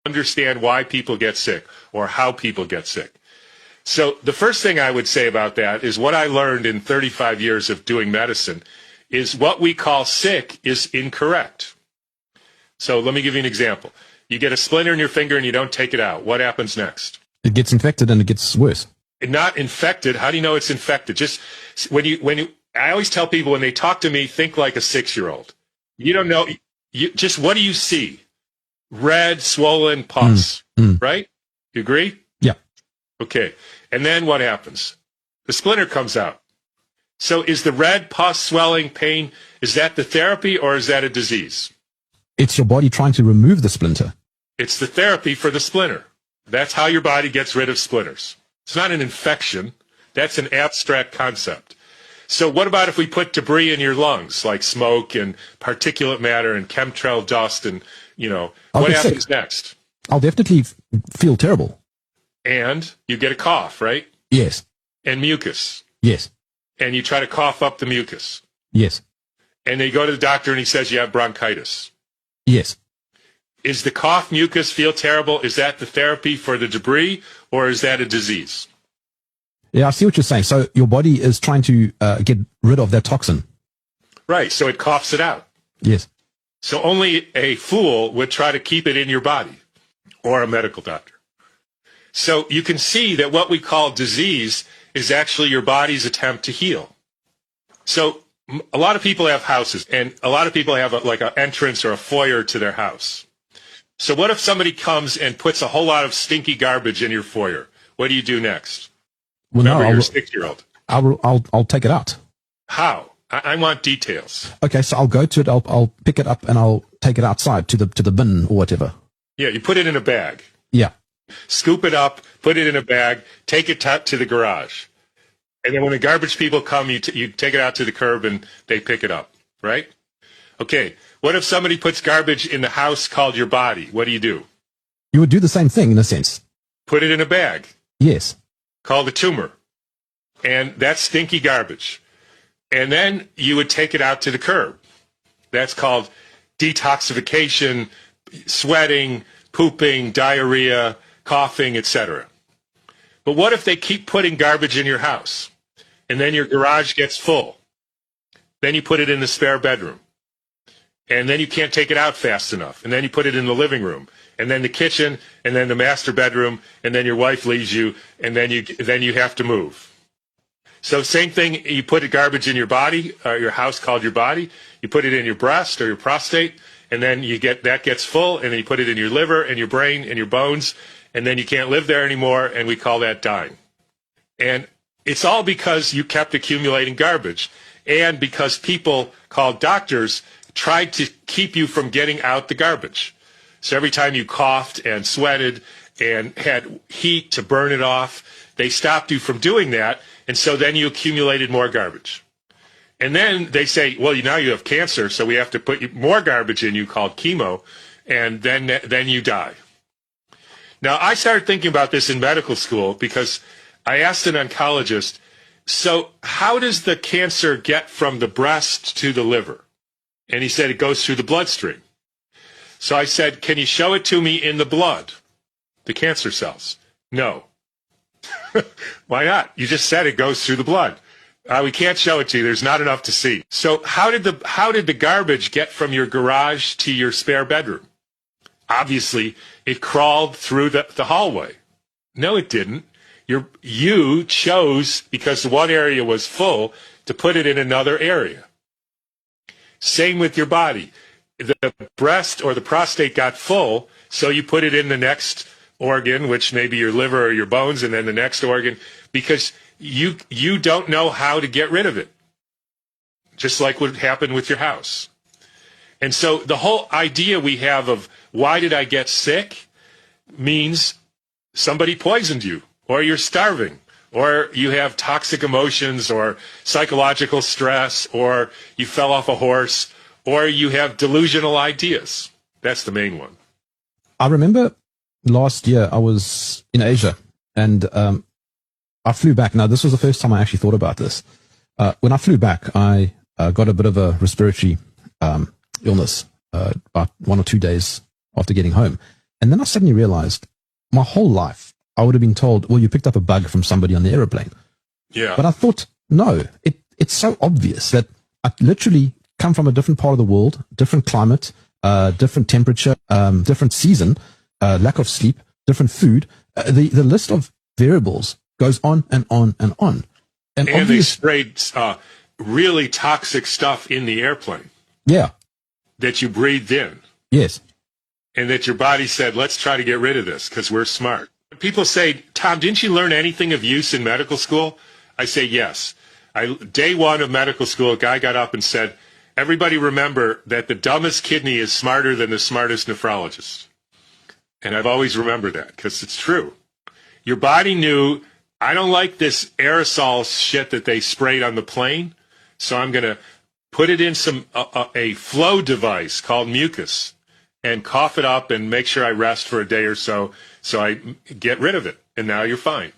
understand why people get sick or how people get sick. So the first thing I would say about that is what I learned in 35 years of doing medicine is what we call sick is incorrect. So let me give you an example. You get a splinter in your finger and you don't take it out. What happens next? It gets infected and it gets worse. Not infected. How do you know it's infected? Just I always tell people when they talk to me, think like a 6-year-old. You don't know. Just what do you see? Red, swollen pus, right? You agree? Yeah. Okay. And then what happens? The splinter comes out. So is the red pus, swelling, pain, is that the therapy or is that a disease? It's your body trying to remove the splinter. It's the therapy for the splinter. That's how your body gets rid of splinters. It's not an infection. That's an abstract concept. So what about if we put debris in your lungs, like smoke and particulate matter and chemtrail dust and, what happens next? I'll definitely feel terrible. And you get a cough, right? Yes. And mucus. Yes. And you try to cough up the mucus. Yes. And they go to the doctor and he says you have bronchitis. Yes. Is the cough, mucus, feel terrible? Is that the therapy for the debris or is that a disease? Yeah, I see what you're saying. So your body is trying to get rid of that toxin. Right, so it coughs it out. Yes. So only a fool would try to keep it in your body, or a medical doctor. So you can see that what we call disease is actually your body's attempt to heal. So a lot of people have houses, and a lot of people have like an entrance or a foyer to their house. So what if somebody comes and puts a whole lot of stinky garbage in your foyer? What do you do next? Well, Remember, no, you're a 6-year-old. I'll take it out. How? I want details. Okay, so I'll go to it. I'll pick it up and I'll take it outside to the bin or whatever. Yeah, you put it in a bag. Yeah. Scoop it up, put it in a bag, take it to the garage. And then when the garbage people come, you take it out to the curb and they pick it up, right? Okay, what if somebody puts garbage in the house called your body? What do? You would do the same thing in a sense. Put it in a bag. Yes. Called a tumor. And that's stinky garbage. And then you would take it out to the curb. That's called detoxification, sweating, pooping, diarrhea, coughing, etc. But what if they keep putting garbage in your house? And then your garage gets full. Then you put it in the spare bedroom. And then you can't take it out fast enough. And then you put it in the living room. And then the kitchen, and then the master bedroom, and then your wife leaves you, and then you have to move. So same thing, you put a garbage in your body, or your house called your body, you put it in your breast or your prostate, and then that gets full, and then you put it in your liver and your brain and your bones, and then you can't live there anymore, and we call that dying. And it's all because you kept accumulating garbage, and because people called doctors tried to keep you from getting out the garbage. So every time you coughed and sweated and had heat to burn it off, they stopped you from doing that, and so then you accumulated more garbage. And then they say, well, now you have cancer, so we have to put more garbage in you called chemo, and then you die. Now, I started thinking about this in medical school because I asked an oncologist, so how does the cancer get from the breast to the liver? And he said it goes through the bloodstream. So I said, can you show it to me in the blood, the cancer cells? No. Why not? You just said it goes through the blood. We can't show it to you. There's not enough to see. So how did the garbage get from your garage to your spare bedroom? Obviously, it crawled through the hallway. No, it didn't. You chose, because one area was full, to put it in another area. Same with your body. The breast or the prostate got full, so you put it in the next organ, which may be your liver or your bones, and then the next organ, because you don't know how to get rid of it, just like what happened with your house. And so the whole idea we have of why did I get sick means somebody poisoned you, or you're starving, or you have toxic emotions, or psychological stress, or you fell off a horse, or you have delusional ideas. That's the main one. I remember last year I was in Asia, and I flew back. Now, this was the first time I actually thought about this. When I flew back, I got a bit of a respiratory illness about 1 or 2 days after getting home. And then I suddenly realized my whole life, I would have been told, well, you picked up a bug from somebody on the aeroplane. Yeah. But I thought, no, it's so obvious that I literally come from a different part of the world, different climate, different temperature, different season, lack of sleep, different food. The list of variables goes on and on and on. And they sprayed really toxic stuff in the airplane. Yeah. That you breathed in. Yes. And that your body said, let's try to get rid of this because we're smart. People say, Tom, didn't you learn anything of use in medical school? I say, yes. Day one of medical school, a guy got up and said, everybody remember that the dumbest kidney is smarter than the smartest nephrologist. And I've always remembered that because it's true. Your body knew, I don't like this aerosol shit that they sprayed on the plane, so I'm going to put it in a flow device called mucus and cough it up and make sure I rest for a day or so I get rid of it. And now you're fine.